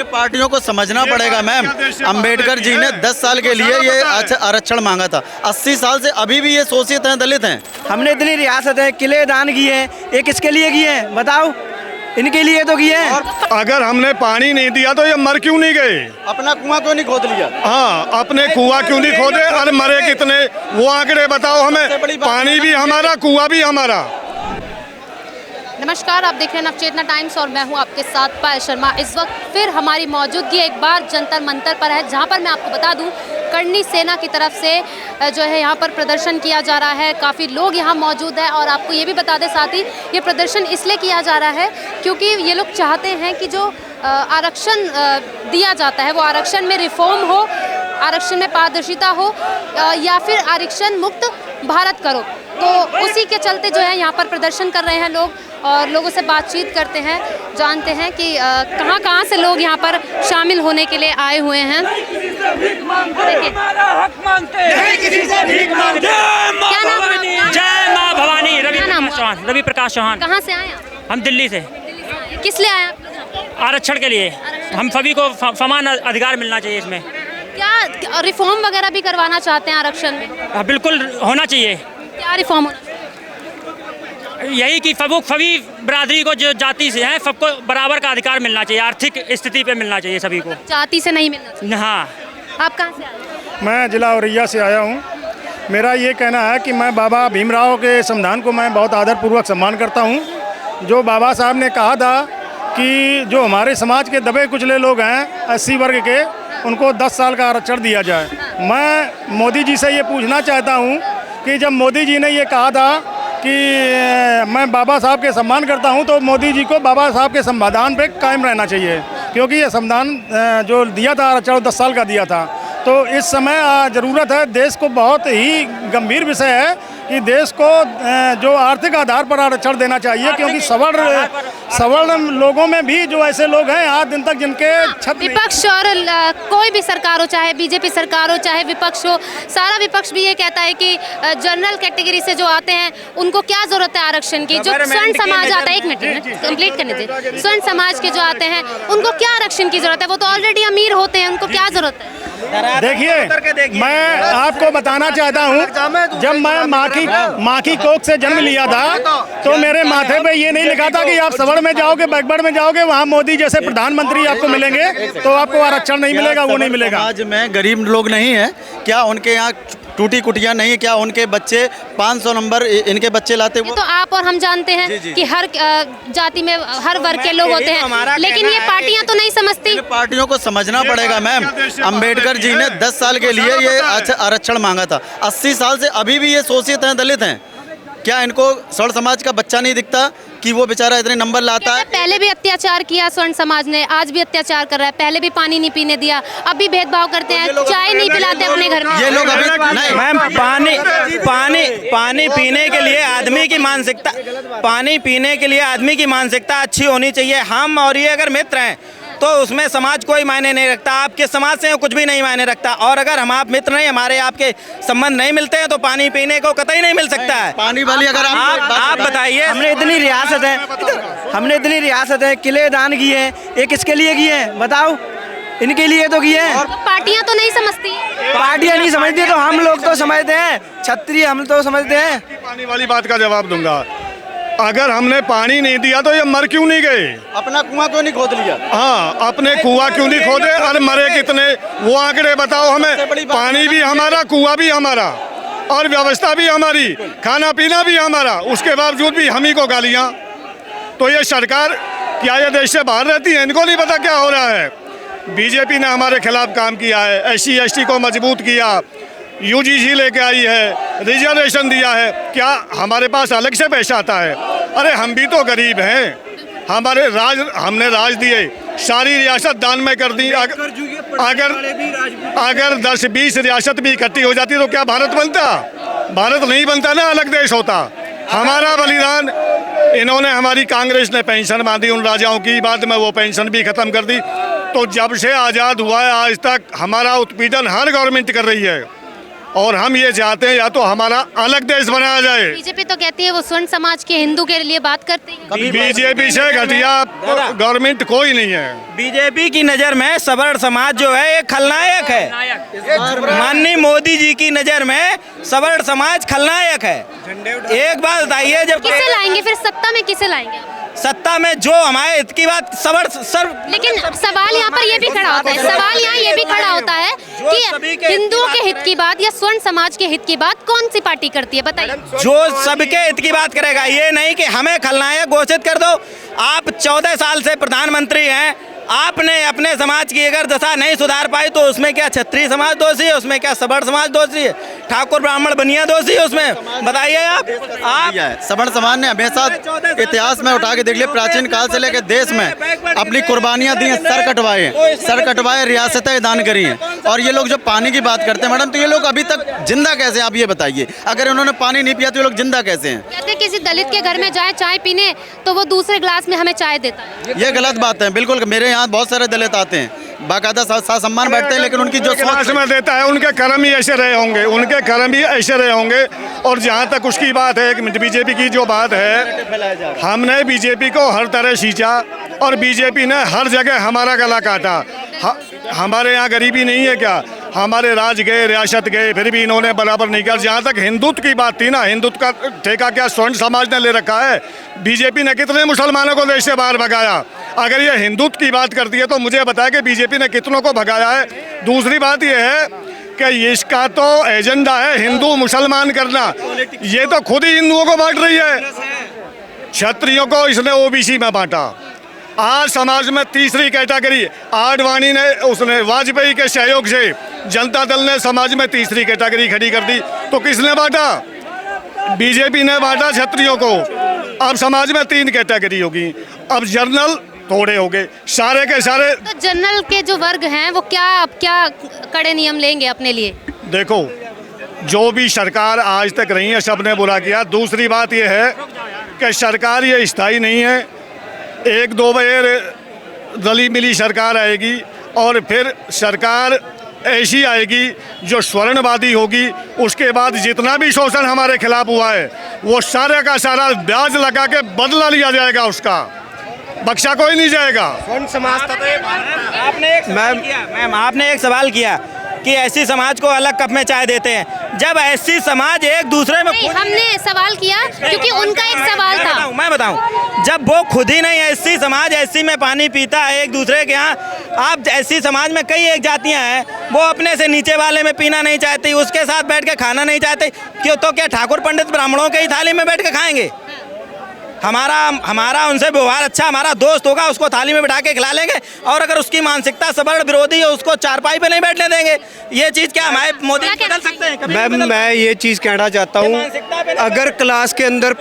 पार्टियों को समझना पड़ेगा मैम। अंबेडकर जी ने 10 साल के लिए ये आरक्षण मांगा था, 80 साल से अभी भी ये शोषित हैं, दलित हैं। हमने इतनी रियासत है, किले दान किए हैं, ये किसके लिए किए हैं बताओ? इनके लिए तो किए हैं। अगर हमने पानी नहीं दिया तो ये मर क्यों नहीं गए? अपना कुआं क्यों नहीं खोद लिया? हाँ, अपने कुआं क्यों नहीं खोदे? अरे मरे कितने, वो आंकड़े बताओ हमें। पानी भी हमारा, कुआं भी हमारा। नमस्कार, आप देख रहे हैं नवचेतना टाइम्स और मैं हूं आपके साथ पायल शर्मा। इस वक्त फिर हमारी मौजूदगी एक बार जंतर मंतर पर है, जहां पर मैं आपको बता दूं करणी सेना की तरफ से जो है यहाँ पर प्रदर्शन किया जा रहा है। काफ़ी लोग यहाँ मौजूद हैं और आपको ये भी बता दें साथ ही ये प्रदर्शन इसलिए किया जा रहा है क्योंकि ये लोग चाहते हैं कि जो आरक्षण दिया जाता है वो आरक्षण में रिफॉर्म हो, आरक्षण में पारदर्शिता हो या फिर आरक्षण मुक्त भारत करो। तो उसी के चलते जो है यहाँ पर प्रदर्शन कर रहे हैं लोग और लोगों से बातचीत करते हैं, जानते हैं कि कहाँ से लोग यहाँ पर शामिल होने के लिए आए हुए हैं। देखिए, क्या नाम है? जय माँ भवानी। रवि प्रकाश चौहान। कहाँ से आए आप? हम दिल्ली से। किस लिए आए आप? आरक्षण के लिए। हम सभी को समान अधिकार मिलना चाहिए इसमें। क्या रिफॉर्म वगैरह भी करवाना चाहते हैं आरक्षण में? बिल्कुल होना चाहिए। क्या रिफॉर्म होना चाहिए? यही कि सभी बरादरी को जो जाति से हैं सबको बराबर का अधिकार मिलना चाहिए, आर्थिक स्थिति पे मिलना चाहिए सभी को। जाति से नहीं मिलना चाहिए। हाँ। आप कहाँ से आए? मैं जिला औरैया से आया हूँ। मेरा ये कहना है कि मैं बाबा भीमराव के संविधान को मैं बहुत आदरपूर्वक सम्मान करता हूँ। जो बाबा साहब ने कहा था कि जो हमारे समाज के दबे कुचले लोग हैं 80 वर्ग के, उनको 10 साल का आरक्षण दिया जाए। मैं मोदी जी से ये पूछना चाहता हूँ कि जब मोदी जी ने ये कहा था कि मैं बाबा साहब के सम्मान करता हूं, तो मोदी जी को बाबा साहब के संविधान पे कायम रहना चाहिए, क्योंकि ये संविधान जो दिया था आरक्षण 10 साल का दिया था। तो इस समय ज़रूरत है, देश को बहुत ही गंभीर विषय है कि देश को जो आर्थिक आधार पर आरक्षण देना चाहिए, क्योंकि सवर्ण लोगों में भी जो ऐसे लोग हैं आज दिन तक जिनके विपक्ष और कोई भी सरकार हो, चाहे बीजेपी सरकार हो चाहे विपक्ष हो, सारा विपक्ष भी ये कहता है कि जनरल कैटेगरी से जो आते हैं उनको क्या जरूरत है आरक्षण की। जो स्वर्ण समाज आता है, एक मिनट कंप्लीट करने दीजिए, स्वर्ण समाज के जो आते हैं उनको क्या आरक्षण की जरूरत है? वो तो ऑलरेडी अमीर होते हैं, उनको क्या जरूरत है? देखिए, मैं आपको बताना चाहता हूँ, जब मैं माँ की कोख से जन्म लिया था तो मेरे माथे पे ये नहीं लिखा था कि आप सवर्ण में जाओगे, बैकवर्ड में जाओगे, वहाँ मोदी जैसे प्रधानमंत्री आपको मिलेंगे तो आपको आरक्षण नहीं मिलेगा, वो नहीं मिलेगा। आज में गरीब लोग नहीं है क्या? उनके यहाँ टूटी कुटियाँ नहीं, क्या उनके बच्चे 500 नंबर इनके बच्चे लाते? वो तो आप और हम जानते हैं कि हर जाति में हर वर्ग के लोग होते हैं, लेकिन ये पार्टियां तो नहीं समझती। पार्टियों को समझना पड़ेगा मैम। अंबेडकर जी ने 10 साल के लिए ये आरक्षण मांगा था, 80 साल से अभी भी ये शोषित हैं, दलित हैं। क्या इनको स्वर्ण समाज का बच्चा नहीं दिखता कि वो बेचारा इतने नंबर लाता है? पहले भी अत्याचार किया स्वर्ण समाज ने, आज भी अत्याचार कर रहा है। पहले भी पानी नहीं पीने दिया, अब भी भेदभाव करते हैं, चाय नहीं पिलाते अपने घर में। ये लोग अभी नहीं मैम, पानी पीने के लिए आदमी की मानसिकता, पानी पीने के लिए आदमी की मानसिकता अच्छी होनी चाहिए। हम और ये अगर मित्र हैं तो उसमें समाज कोई मायने नहीं रखता, आपके समाज से कुछ भी नहीं मायने रखता। और अगर हम आप मित्र नहीं, हमारे आपके संबंध नहीं मिलते हैं तो पानी पीने को कतई नहीं मिल सकता है। पानी वाली अगर आप बताइए, हमने इतनी रियासत है, किले दान किए हैं, ये किसके लिए किए हैं बताओ? इनके लिए तो किए हैं। पार्टियां तो नहीं समझती, पार्टियां नहीं समझती तो हम लोग तो समझते हैं, क्षत्रिय हम तो समझते हैं। पानी वाली बात का जवाब दूंगा। अगर हमने पानी नहीं दिया तो ये मर क्यों नहीं गए? अपना कुआं क्यों नहीं खोद लिया? हाँ, अपने कुआं क्यों नहीं खोदे? अरे मरे कितने, वो आंकड़े बताओ हमें। पानी भी हमारा, कुआं भी हमारा और व्यवस्था भी हमारी, खाना पीना भी हमारा, उसके बावजूद भी हम ही को गालियाँ। तो ये सरकार क्या ये देश से बाहर रहती है? इनको नहीं पता क्या हो रहा है। बीजेपी ने हमारे खिलाफ काम किया है, SC ST को मजबूत किया, UGC लेके आई है, रिजर्वेशन दिया है। क्या हमारे पास अलग से पैसा आता है? अरे हम भी तो गरीब हैं, हमने राज दिए, सारी रियासत दान में कर दी। अगर 10-20 रियासत भी इकट्ठी हो जाती तो क्या भारत बनता? भारत नहीं बनता ना, अलग देश होता। हमारा बलिदान, इन्होंने हमारी कांग्रेस ने पेंशन बांधी उन राजाओं की, बाद में वो पेंशन भी खत्म कर दी। तो जब से आज़ाद हुआ है आज तक हमारा उत्पीड़न हर गवर्नमेंट कर रही है। और हम ये चाहते हैं या तो हमारा अलग देश बनाया जाए। बीजेपी तो कहती है वो स्वर्ण समाज के हिंदू के लिए बात करते हैं। बीजेपी से घटिया गवर्नमेंट कोई नहीं है। बीजेपी की नज़र में सवर्ण समाज जो है एक खलनायक है। माननीय मोदी जी की नज़र में सवर्ण समाज खलनायक है। एक बात बताइए, जब किसे लाएंगे फिर सत्ता में, किसे लाएंगे? सत्ता में जो हमारे हित की बात लेकिन सवाल यहाँ पर ये भी खड़ा होता है, सवाल यहाँ ये भी खड़ा होता है कि हिंदुओं के हित की बात या स्वर्ण समाज के हित की बात कौन सी पार्टी करती है, बताइए। जो सबके हित की बात करेगा, ये नहीं कि हमें खलनायक घोषित कर दो। आप 14 साल से प्रधानमंत्री हैं, आपने अपने समाज की अगर दशा नहीं सुधार पाई तो उसमें क्या क्षत्रिय समाज दोषी है, उसमें क्या सवर्ण समाज दोषी है, ठाकुर ब्राह्मण बनिया दोषी है उसमें? बताइए आप। सवर्ण समाज ने हमेशा इतिहास में उठा के देख लिया, प्राचीन काल से लेकर देश में अपनी कुर्बानियां दी हैं, सर कटवाए, रियासतें दान करी हैं। और ये लोग जो पानी की बात करते हैं मैडम, तो ये लोग अभी तक जिंदा कैसे, आप ये बताइए। अगर उन्होंने पानी नहीं पिया तो ये लोग जिंदा कैसे हैं? कहते हैं किसी दलित के घर में जाए चाय पीने तो वो दूसरे ग्लास में हमें चाय देता है। ये गलत बात है बिल्कुल। मेरे यहाँ बहुत सारे दलित आते हैं, बाकायदा साथ सम्मान बैठते हैं, लेकिन उनकी जो क्लास में देता है उनके कर्म ही ऐसे रहे होंगे, उनके कर्म ही ऐसे रहे होंगे। और जहाँ तक उसकी बात है, बीजेपी की जो बात है, हमने बीजेपी को हर तरह सींचा और बीजेपी ने हर जगह हमारा गला काटा। हमारे यहाँ गरीबी नहीं है क्या? हमारे राज्य गए, रियासत गए, फिर भी इन्होंने बराबर नहीं किया। जहाँ तक हिंदुत्व की बात थी ना, हिंदुत्व का ठेका क्या स्वर्ण समाज ने ले रखा है? बीजेपी ने कितने मुसलमानों को देश से बाहर भगाया? अगर ये हिंदुत्व की बात करती है तो मुझे बताया कि बीजेपी ने कितनों को भगाया है। दूसरी बात ये है कि इसका तो एजेंडा है हिंदू मुसलमान करना। ये तो खुद ही हिंदुओं को बांट रही है। क्षत्रियों को इसने ओबीसी में बांटा। आज समाज में तीसरी कैटेगरी आडवाणी ने, उसने वाजपेयी के सहयोग से जनता दल ने समाज में तीसरी कैटेगरी खड़ी कर दी। तो किसने बांटा? बीजेपी ने बांटा क्षत्रियों को। अब समाज में 3 कैटेगरी होगी। अब जनरल थोड़े हो गए, सारे के सारे। तो जनरल के जो वर्ग हैं वो क्या कड़े नियम लेंगे अपने लिए? देखो, जो भी सरकार आज तक रही है सबने बुरा किया। दूसरी बात यह है कि सरकार ये स्थायी नहीं है। 1-2 बार रली मिली सरकार आएगी और फिर सरकार ऐसी आएगी जो स्वर्णवादी होगी। उसके बाद जितना भी शोषण हमारे खिलाफ हुआ है वो सारे का सारा ब्याज लगा के बदला लिया जाएगा, उसका बख्शा कोई नहीं जाएगा। आपने एक सवाल किया कि एससी समाज को अलग कप में चाय देते हैं। जब एससी समाज एक दूसरे में हमने सवाल किया क्योंकि उनका एक सवाल था। मैं बताऊं, जब वो खुद ही नहीं, एससी समाज एससी में पानी पीता है एक दूसरे के यहाँ। आप एससी समाज में कई एक जातियां हैं, वो अपने से नीचे वाले में पीना नहीं चाहती, उसके साथ बैठ के खाना नहीं चाहते। क्यों? तो क्या ठाकुर पंडित ब्राह्मणों के ही थाली में बैठ के खाएंगे? हमारा उनसे व्यवहार अच्छा, हमारा दोस्त होगा, उसको थाली में बैठा के खिला लेंगे। और अगर उसकी मानसिकता सवर्ण विरोधी है, उसको चारपाई पे नहीं बैठने देंगे। ये चीज़ क्या हमारे मोदी बदल सकते हैं? मैम, मैं ये चीज़ कहना चाहता हूँ, अगर क्लास के अंदर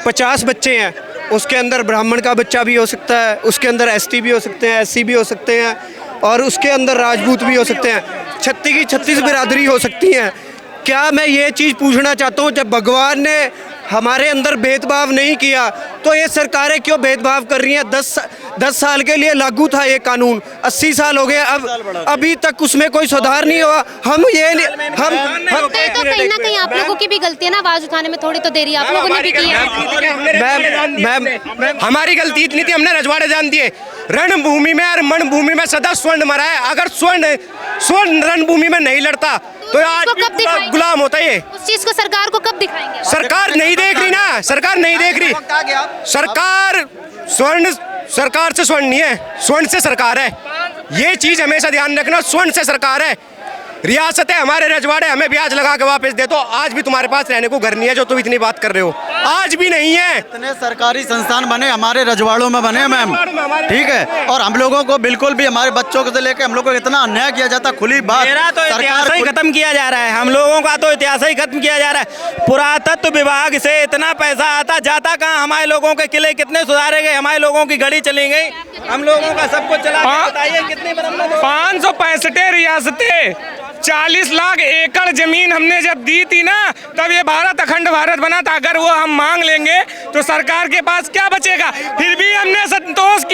50 बच्चे हैं, उसके अंदर ब्राह्मण का बच्चा भी हो सकता है, उसके अंदर एसटी भी हो सकते हैं, एससी भी हो सकते हैं, और उसके अंदर राजपूत भी हो सकते हैं। 36 की 36 बिरादरी हो सकती हैं। क्या मैं ये चीज़ पूछना चाहता हूँ, जब भगवान ने हमारे अंदर भेदभाव नहीं किया तो ये सरकारें क्यों भेदभाव कर रही हैं? 10 साल के लिए लागू था ये कानून, 80 साल हो गए, अब अभी तक उसमें कोई सुधार नहीं हुआ। हम तो कहीं ना कहीं आप लोगों की भी गलती है ना, आवाज उठाने में थोड़ी तो देरी आप लोगों ने भी की है। मैम, हमारी गलती इतनी थी, हमने रजवाड़े जान दिए। रणभूमि में और मनभूमि में सदा स्वर्ण मरा है। अगर स्वर्ण रणभूमि में नहीं लड़ता तो आज गुलाम होता है। उस चीज को सरकार को कब दिखाएंगे? सरकार नहीं देख रही ना, सरकार नहीं देख रही। सरकार से स्वर्ण नहीं है, स्वर्ण से सरकार है। ये चीज हमेशा ध्यान रखना, स्वर्ण से सरकार है। रियासतें हमारे रजवाड़े हमें ब्याज लगा के वापस दे दो। आज भी तुम्हारे पास रहने को घर नहीं है जो तुम इतनी बात कर रहे हो, आज भी नहीं है। इतने सरकारी संस्थान बने हमारे रजवाड़ों में बने मैम, ठीक है। और हम लोगों को बिल्कुल भी, हमारे बच्चों को लेकर हम लोगों को इतना अन्याय किया जाता, खुली बात। मेरा तो इतिहास ही खत्म किया जा रहा है, हम लोगों का तो इतिहास ही खत्म किया जा रहा है। पुरातत्व विभाग से इतना पैसा आता जाता कहाँ? हमारे लोगों के किले कितने सुधारे गए, हमारे लोगों की घड़ी चली गई, हम लोगों का सब कुछ चला। बताइए कितनी 565 रियासतें 40 लाख एकड़ जमीन हमने जब दी थी ना, तब ये भारत अखंड भारत बना था। अगर वो हम मांग लेंगे तो सरकार के पास क्या बचेगा? फिर भी हमने संतोष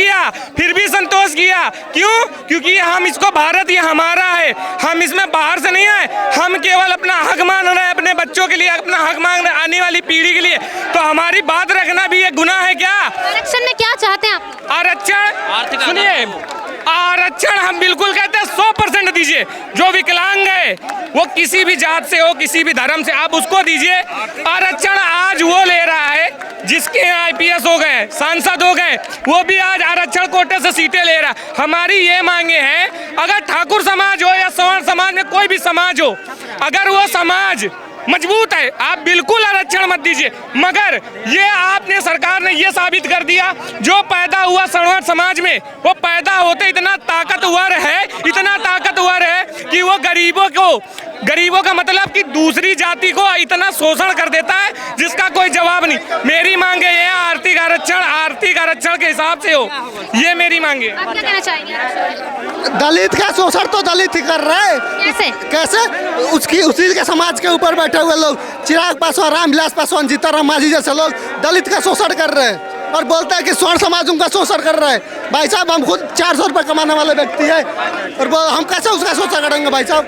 किया, क्यों? क्योंकि हम इसको भारत ये हमारा है, हम इसमें बाहर से नहीं आए, हम केवल अपना हक मांग रहे हैं, अपने बच्चों के लिए अपना हक मांग रहे हैं, आने वाली पीढ़ी के लिए। तो हमारी बात रखना भी ये गुनाह है क्या? आरक्षण में क्या चाहते हैं आप? आरक्षण सुनिए, आरक्षण हम बिल्कुल कहते हैं 100% दीजिए। जो विकलांग है वो किसी भी जात से हो, किसी भी धर्म से, आप उसको दीजिए आरक्षण। आज वो ले रहा है जिसके IPS हो गए, सांसद हो गए, वो भी आज आरक्षण कोटे से सीटें ले रहा है। हमारी ये मांगे हैं, अगर ठाकुर समाज हो या सवर्ण समाज में कोई भी समाज हो, अगर वो समाज मजबूत है, आप बिल्कुल आरक्षण मत दीजिए। मगर ये आपने सरकार ने ये साबित कर दिया, जो पैदा हुआ सवर्ण समाज में, वो पैदा होते इतना ताकतवर है कि वो गरीबों का मतलब कि दूसरी जाति को इतना शोषण कर देता है जिसका कोई जवाब नहीं। मेरी मांगे ये आर्थिक आरक्षण के हिसाब से हो, ये मेरी मांगे। आप क्या कहना चाहेंगे? दलित का शोषण तो दलित ही कर रहे हैं। कैसे? उसी के समाज के ऊपर बैठे हुए लोग, चिराग पासवान, रामविलास पासवान, जीताराम मांझी जैसे लोग दलित का शोषण कर रहे हैं और बोलते हैं कि स्वर्ण समाज उनका शोषण कर रहा है। भाई साहब, हम खुद 400 रुपये कमाने वाले व्यक्ति हैं और हम कैसे उसका शोषण करेंगे भाई साहब?